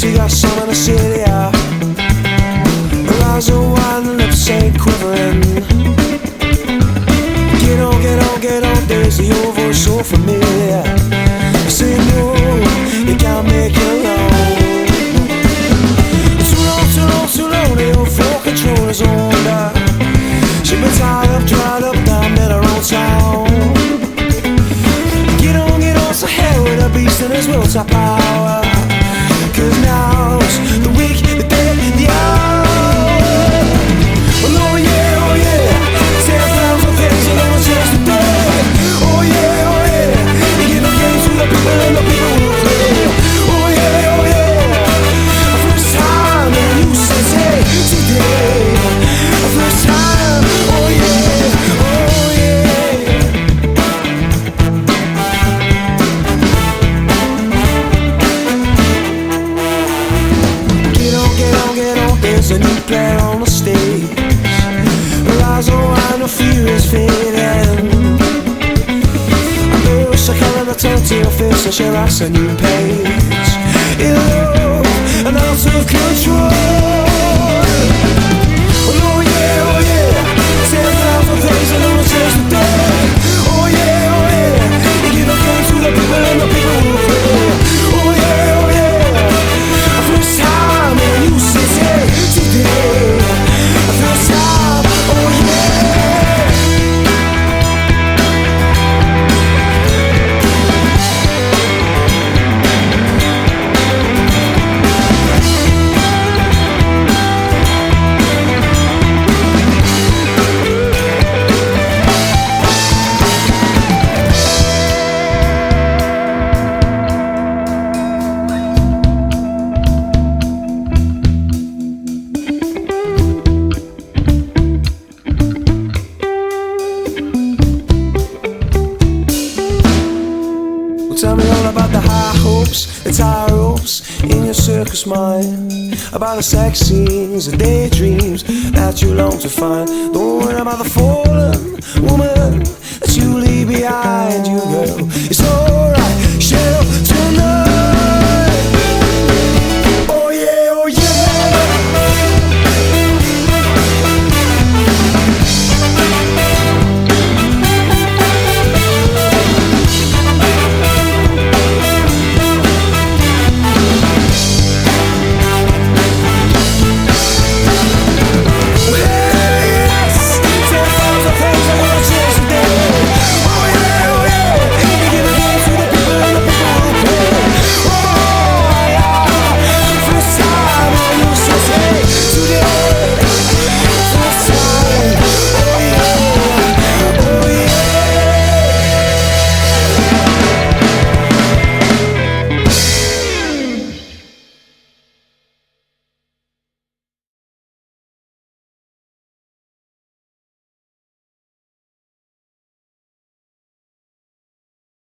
she got some in the city, yeah. Her eyes are wide and lips ain't quivering. Get on, Daisy, your voice so familiar. I say no, you can't make it alone. Too long, the old floor control is older. She been tied up, dried up, down in her own town. Get on, so hell with a beast in his will to power. Cause now's the week, the day, the hour. Well, oh yeah, 10,000 things and no chance to play. Oh yeah, you give no games to the people and the people who play. Oh yeah, first time and you say today. First time, oh yeah. Get on, there's a new player on the stage. Her eyes are wide, no fear is fading. I wish I could have turned to your face and she writes a new page. In love and out of control. Oh yeah, 10,000 things and no chance to die. Oh yeah, you give no games to the people and the people who play. Oh yeah, first time and you say today. First time, oh yeah. Tell me all about the high hopes, the tie ropes in your circus mind. About the sex scenes and daydreams that you long to find. Don't worry about the fallen woman